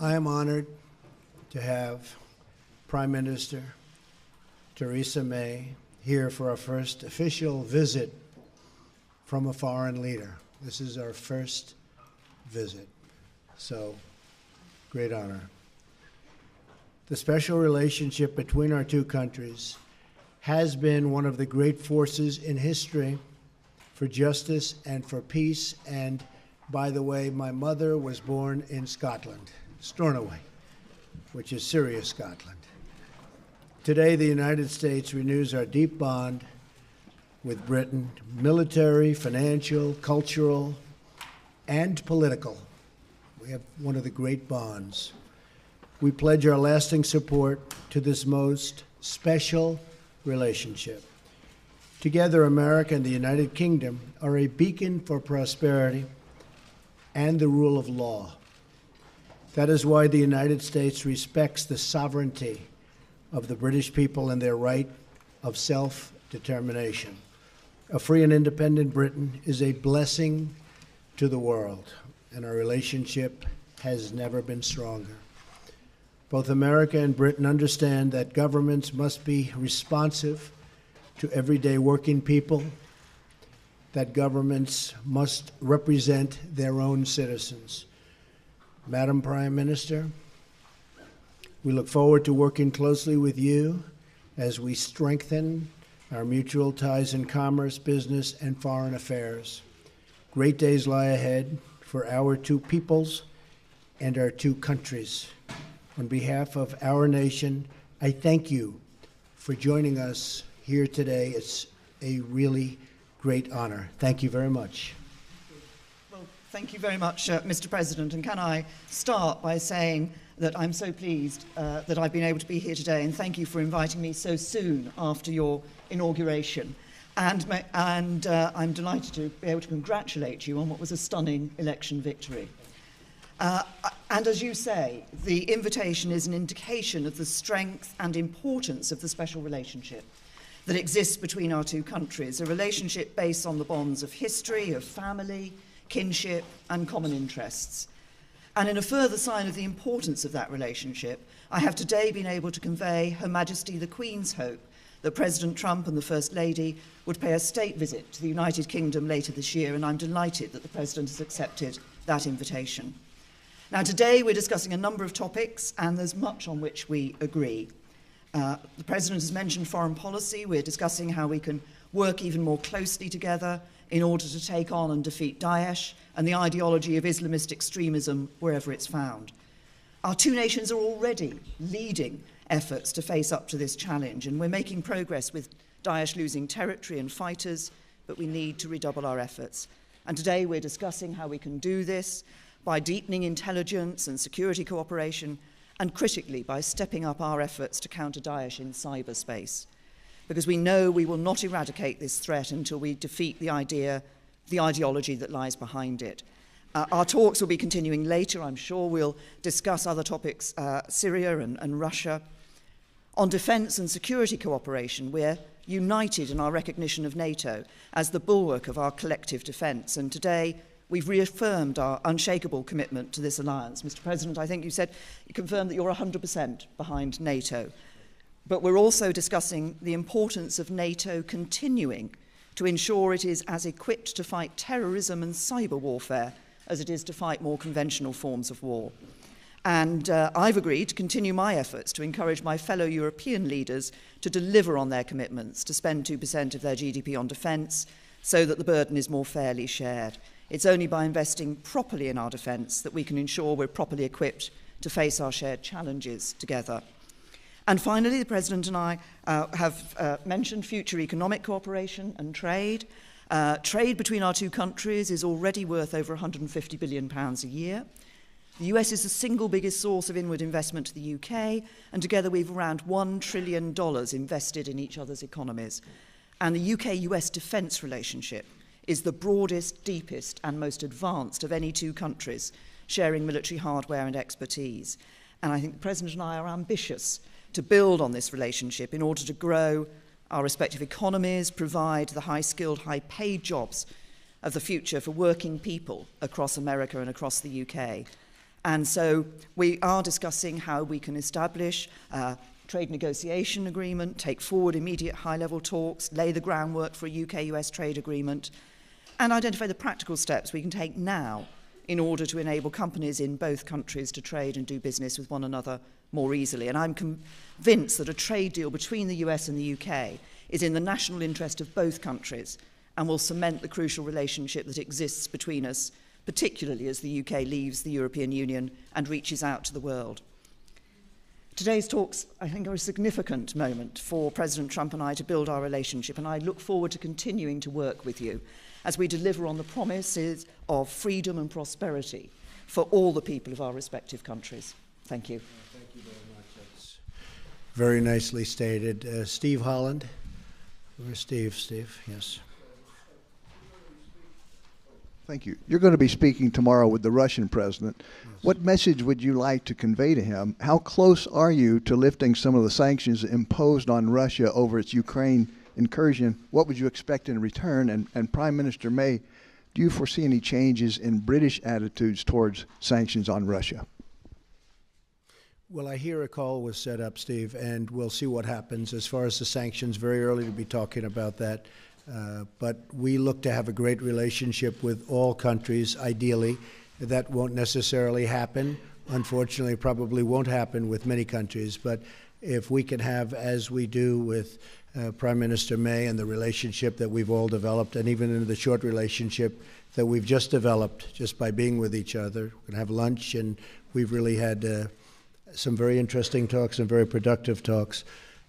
I am honored to have Prime Minister Theresa May here for our first official visit from a foreign leader. This is our first visit, so great honor. The special relationship between our two countries has been one of the great forces in history for justice and for peace. And by the way, my mother was born in Scotland, Stornoway, which is Syria, Scotland. Today, the United States renews our deep bond with Britain, military, financial, cultural, and political. We have one of the great bonds. We pledge our lasting support to this most special relationship. Together, America and the United Kingdom are a beacon for prosperity and the rule of law. That is why the United States respects the sovereignty of the British people and their right of self-determination. A free and independent Britain is a blessing to the world, and our relationship has never been stronger. Both America and Britain understand that governments must be responsive to everyday working people, that governments must represent their own citizens. Madam Prime Minister, we look forward to working closely with you as we strengthen our mutual ties in commerce, business, and foreign affairs. Great days lie ahead for our two peoples and our two countries. On behalf of our nation, I thank you for joining us here today. It's a really great honor. Thank you very much. Well, thank you very much, Mr. President. And can I start by saying that I'm so pleased that I've been able to be here today, and thank you for inviting me so soon after your inauguration. And I'm delighted to be able to congratulate you on what was a stunning election victory. And as you say, the invitation is an indication of the strength and importance of the special relationship that exists between our two countries, a relationship based on the bonds of history, of family, kinship, and common interests. And in a further sign of the importance of that relationship, I have today been able to convey Her Majesty the Queen's hope that President Trump and the First Lady would pay a state visit to the United Kingdom later this year, and I'm delighted that the President has accepted that invitation. Now, today we're discussing a number of topics, and there's much on which we agree. The President has mentioned foreign policy. We're discussing how we can work even more closely together in order to take on and defeat Daesh and the ideology of Islamist extremism wherever it's found. Our two nations are already leading efforts to face up to this challenge, and we're making progress with Daesh losing territory and fighters, but we need to redouble our efforts. And today we're discussing how we can do this by deepening intelligence and security cooperation, and critically by stepping up our efforts to counter Daesh in cyberspace. Because we know we will not eradicate this threat until we defeat the ideology that lies behind it. Our talks will be continuing later. I'm sure we'll discuss other topics, Syria and Russia. On defence and security cooperation, we're united in our recognition of NATO as the bulwark of our collective defence. And today, we've reaffirmed our unshakable commitment to this alliance. Mr. President, I think you confirmed that you're 100% behind NATO. But we're also discussing the importance of NATO continuing to ensure it is as equipped to fight terrorism and cyber warfare as it is to fight more conventional forms of war. And I've agreed to continue my efforts to encourage my fellow European leaders to deliver on their commitments to spend 2% of their GDP on defence so that the burden is more fairly shared. It's only by investing properly in our defence that we can ensure we're properly equipped to face our shared challenges together. And finally, the President and I have mentioned future economic cooperation and trade. Trade between our two countries is already worth over £150 billion a year. The US is the single biggest source of inward investment to the UK, and together we've around $1 trillion invested in each other's economies. And the UK-US defence relationship is the broadest, deepest, and most advanced of any two countries, sharing military hardware and expertise. And I think the President and I are ambitious to build on this relationship in order to grow our respective economies, provide the high-skilled, high-paid jobs of the future for working people across America and across the UK. And so we are discussing how we can establish a trade negotiation agreement, take forward immediate high-level talks, lay the groundwork for a UK-US trade agreement, and identify the practical steps we can take now in order to enable companies in both countries to trade and do business with one another more easily. And I'm convinced that a trade deal between the US and the UK is in the national interest of both countries and will cement the crucial relationship that exists between us, particularly as the UK leaves the European Union and reaches out to the world. Today's talks, I think, are a significant moment for President Trump and I to build our relationship, and I look forward to continuing to work with you as we deliver on the promises of freedom and prosperity for all the people of our respective countries. Thank you. Thank you very much. That's very nicely stated. Steve Holland. Where's Steve? Steve, yes. Thank you. You're going to be speaking tomorrow with the Russian president. Yes. What message would you like to convey to him? How close are you to lifting some of the sanctions imposed on Russia over its Ukraine incursion? What would you expect in return? And Prime Minister May, do you foresee any changes in British attitudes towards sanctions on Russia? Well, I hear a call was set up, Steve, and we'll see what happens. As far as the sanctions, very early to be talking about that. But we look to have a great relationship with all countries, ideally. That won't necessarily happen. Unfortunately, probably won't happen with many countries. But if we can have, as we do with Prime Minister May and the relationship that we've all developed, and even in the short relationship that we've just developed just by being with each other, we're going to have lunch, and we've really had some very interesting talks and very productive talks.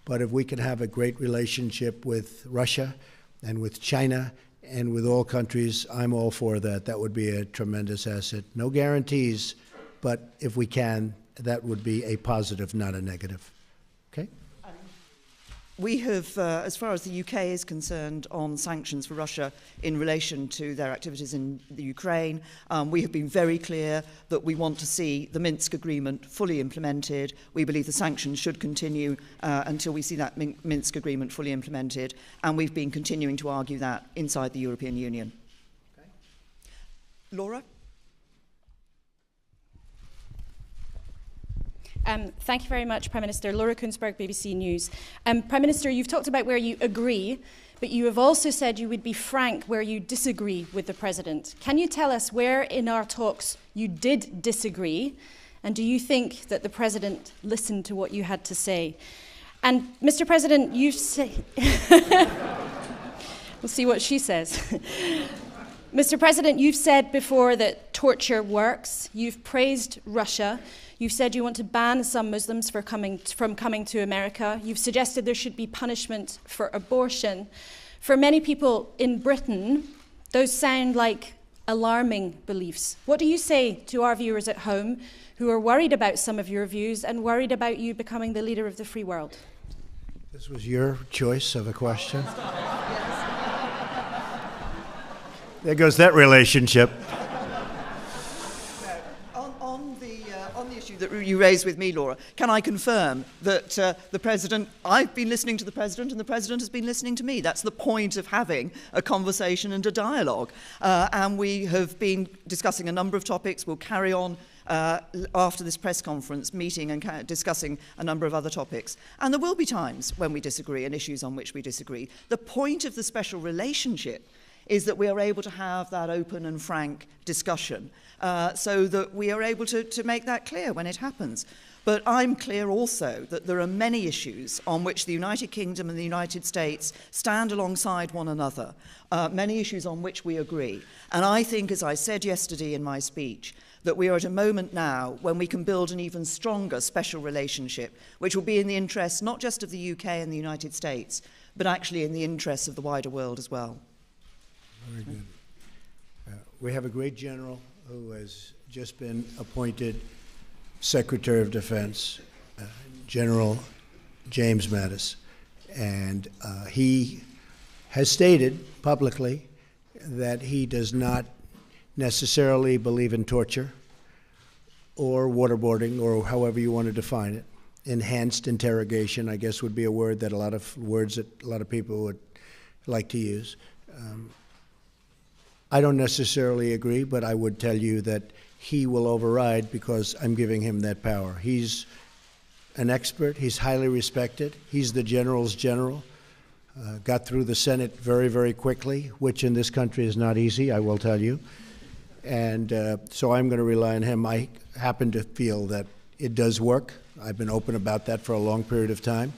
But if we can have a great relationship with Russia and with China and with all countries, I'm all for that. That would be a tremendous asset. No guarantees, but if we can, that would be a positive, not a negative. Okay? We have, as far as the UK is concerned, on sanctions for Russia in relation to their activities in the Ukraine, we have been very clear that we want to see the Minsk agreement fully implemented. We believe the sanctions should continue until we see that Minsk agreement fully implemented, and we've been continuing to argue that inside the European Union. Okay. Laura? Thank you very much, Prime Minister. Laura Kunsberg, BBC News. Prime Minister, you've talked about where you agree, but you have also said you would be frank where you disagree with the President. Can you tell us where in our talks you did disagree, and do you think that the President listened to what you had to say? And, Mr. President, you say... We'll see what she says. Mr. President, you've said before that torture works. You've praised Russia. You've said you want to ban some Muslims from coming to America. You've suggested there should be punishment for abortion. For many people in Britain, those sound like alarming beliefs. What do you say to our viewers at home who are worried about some of your views and worried about you becoming the leader of the free world? This was your choice of a question. There goes that relationship. On the issue that you raised with me, Laura, can I confirm that the President, I've been listening to the President and the President has been listening to me. That's the point of having a conversation and a dialogue. And we have been discussing a number of topics. We'll carry on after this press conference meeting and discussing a number of other topics. And there will be times when we disagree and issues on which we disagree. The point of the special relationship is that we are able to have that open and frank discussion so that we are able to make that clear when it happens. But I'm clear also that there are many issues on which the United Kingdom and the United States stand alongside one another, many issues on which we agree. And I think, as I said yesterday in my speech, that we are at a moment now when we can build an even stronger special relationship, which will be in the interests not just of the UK and the United States, but actually in the interests of the wider world as well. Very good. We have a great general who has just been appointed Secretary of Defense, General James Mattis, and he has stated publicly that he does not necessarily believe in torture or waterboarding, or however you want to define it. Enhanced interrogation, I guess, would be a word that a lot of people would like to use. I don't necessarily agree, but I would tell you that he will override because I'm giving him that power. He's an expert. He's highly respected. He's the general's general. Got through the Senate very, very quickly, which in this country is not easy, I will tell you. And so I'm going to rely on him. I happen to feel that it does work. I've been open about that for a long period of time.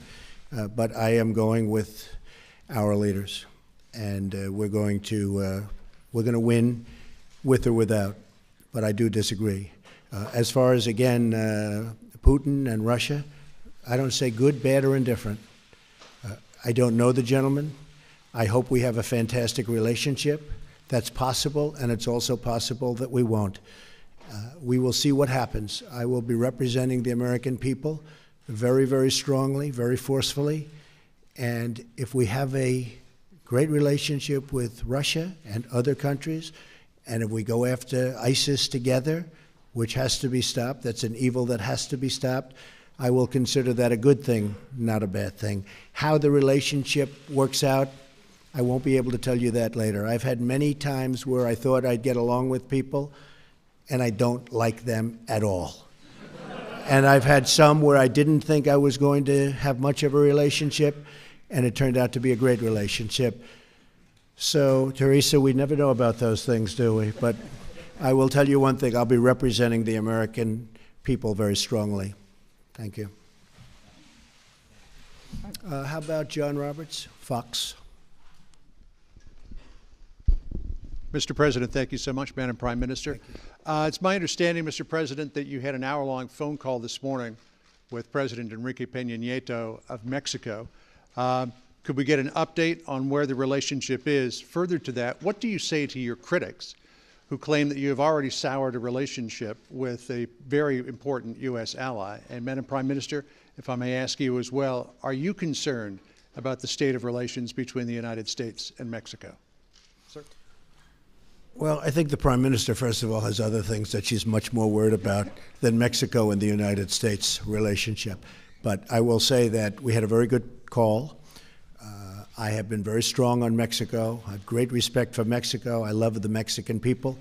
But I am going with our leaders. And we're going to win with or without. But I do disagree. As far as, again, Putin and Russia, I don't say good, bad, or indifferent. I don't know the gentleman. I hope we have a fantastic relationship. That's possible, and it's also possible that we won't. We will see what happens. I will be representing the American people very, very strongly, very forcefully. And if we have a great relationship with Russia and other countries, and if we go after ISIS together, which has to be stopped, that's an evil that has to be stopped, I will consider that a good thing, not a bad thing. How the relationship works out, I won't be able to tell you that later. I've had many times where I thought I'd get along with people, and I don't like them at all. And I've had some where I didn't think I was going to have much of a relationship, and it turned out to be a great relationship. So, Teresa, we never know about those things, do we? But I will tell you one thing. I'll be representing the American people very strongly. Thank you. How about John Roberts, Fox? Mr. President, thank you so much, Madam Prime Minister. It's my understanding, Mr. President, that you had an hour-long phone call this morning with President Enrique Peña Nieto of Mexico. Could we get an update on where the relationship is? Further to that, what do you say to your critics who claim that you have already soured a relationship with a very important U.S. ally? And Madam Prime Minister, if I may ask you as well, are you concerned about the state of relations between the United States and Mexico? Sir? Well, I think the Prime Minister, first of all, has other things that she's much more worried about than Mexico and the United States relationship. But I will say that we had a very good call. I have been very strong on Mexico. I have great respect for Mexico. I love the Mexican people.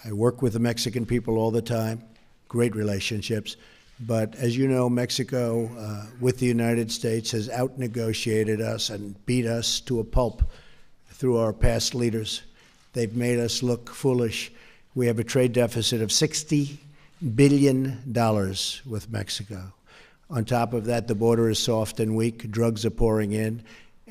I work with the Mexican people all the time. Great relationships. But as you know, Mexico, with the United States, has out-negotiated us and beat us to a pulp through our past leaders. They've made us look foolish. We have a trade deficit of $60 billion with Mexico. On top of that, the border is soft and weak. Drugs are pouring in.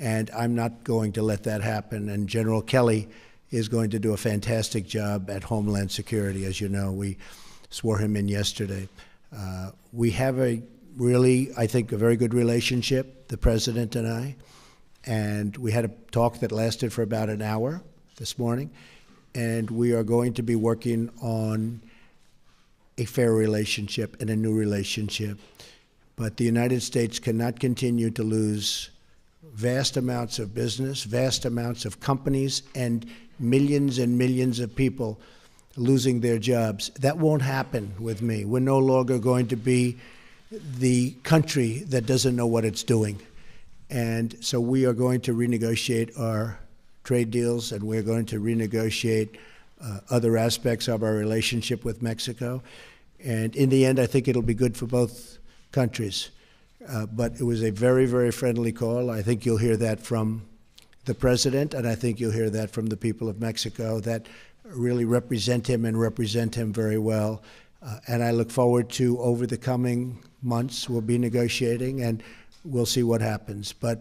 And I'm not going to let that happen. And General Kelly is going to do a fantastic job at Homeland Security. As you know, we swore him in yesterday. We have a really, I think, a very good relationship, the President and I. And we had a talk that lasted for about an hour this morning. And we are going to be working on a fair relationship and a new relationship. But the United States cannot continue to lose vast amounts of business, vast amounts of companies, and millions of people losing their jobs. That won't happen with me. We're no longer going to be the country that doesn't know what it's doing. And so we are going to renegotiate our trade deals, and we're going to renegotiate other aspects of our relationship with Mexico. And in the end, I think it'll be good for both countries. But it was a very, very friendly call. I think you'll hear that from the President, and I think you'll hear that from the people of Mexico that really represent him and represent him very well. And I look forward to, over the coming months, we'll be negotiating, and we'll see what happens. But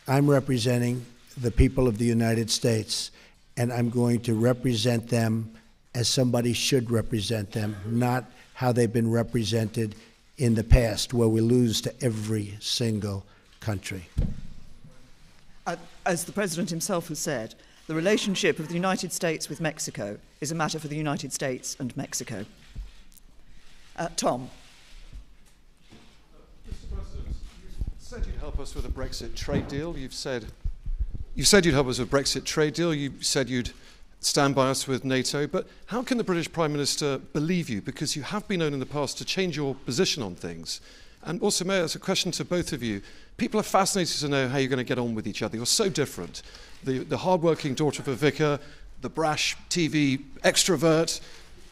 I'm representing the people of the United States, and I'm going to represent them as somebody should represent them, not how they've been represented in the past, where we lose to every single country. As the President himself has said, the relationship of the United States with Mexico is a matter for the United States and Mexico. Tom. Mr. President, you said you'd help us with a Brexit trade deal. You said you'd help us with a Brexit trade deal. You said you'd stand by us with NATO. But how can the British Prime Minister believe you? Because you have been known in the past to change your position on things. And also, Mayor, as a question to both of you, people are fascinated to know how you're going to get on with each other. You're so different. The hard-working daughter of a vicar, the brash TV extrovert,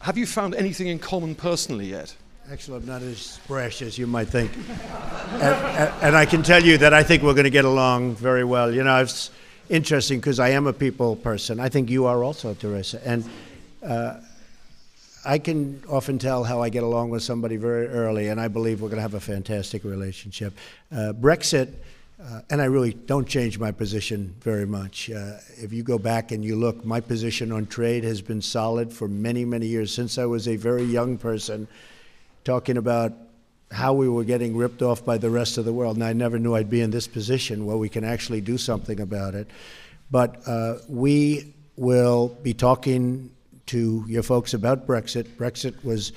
have you found anything in common personally yet? Actually, I'm not as brash as you might think. And I can tell you that I think we're going to get along very well. You know, it's interesting because I am a people person. I think you are also, Teresa. And I can often tell how I get along with somebody very early, and I believe we're going to have a fantastic relationship. Brexit, and I really don't change my position very much. If you go back and you look, my position on trade has been solid for many, many years, since I was a very young person, talking about how we were getting ripped off by the rest of the world. And I never knew I'd be in this position where we can actually do something about it. But we will be talking to your folks about Brexit. Brexit was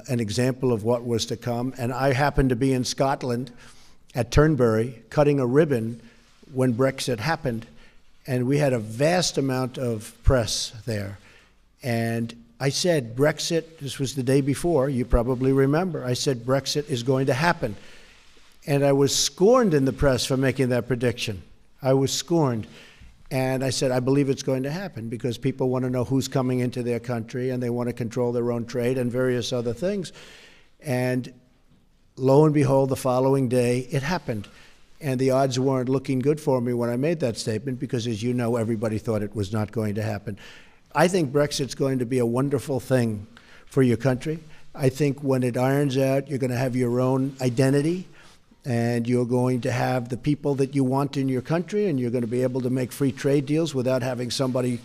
an example of what was to come. And I happened to be in Scotland at Turnberry cutting a ribbon when Brexit happened. And we had a vast amount of press there. And I said, Brexit, this was the day before, you probably remember, I said, Brexit is going to happen. And I was scorned in the press for making that prediction. I was scorned. And I said, I believe it's going to happen because people want to know who's coming into their country and they want to control their own trade and various other things. And lo and behold, the following day, it happened. And the odds weren't looking good for me when I made that statement because, as you know, everybody thought it was not going to happen. I think Brexit's going to be a wonderful thing for your country. I think when it irons out, you're going to have your own identity, and you're going to have the people that you want in your country, and you're going to be able to make free trade deals without having somebody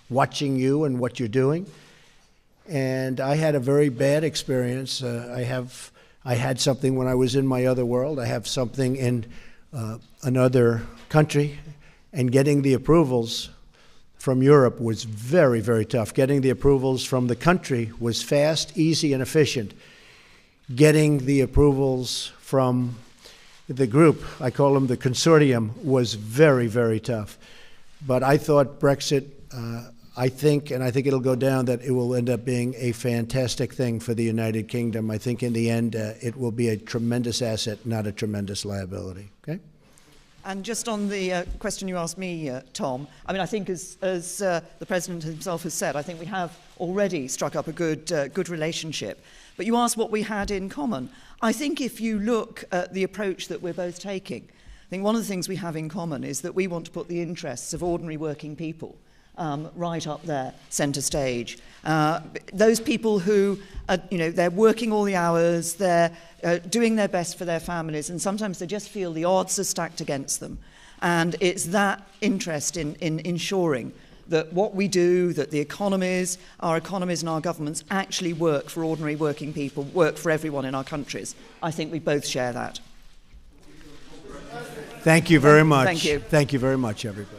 watching you and what you're doing. And I had a very bad experience. I had something when I was in my other world. I have something in another country, and getting the approvals from Europe was very, very tough. Getting the approvals from the country was fast, easy, and efficient. Getting the approvals from the group, I call them the consortium, was very, very tough. But I thought Brexit, I think it'll go down, that it will end up being a fantastic thing for the United Kingdom. I think in the end, it will be a tremendous asset, not a tremendous liability. Okay? And just on the question you asked me, Tom, I mean, I think as the President himself has said, I think we have already struck up a good relationship. But you asked what we had in common. I think if you look at the approach that we're both taking, I think one of the things we have in common is that we want to put the interests of ordinary working people right up there, centre stage. Those people who, they're working all the hours, they're doing their best for their families, and sometimes they just feel the odds are stacked against them. And it's that interest in ensuring that what we do, that the economies, our economies and our governments actually work for ordinary working people, work for everyone in our countries. I think we both share that. Thank you very much. Thank you. Thank you very much, everybody.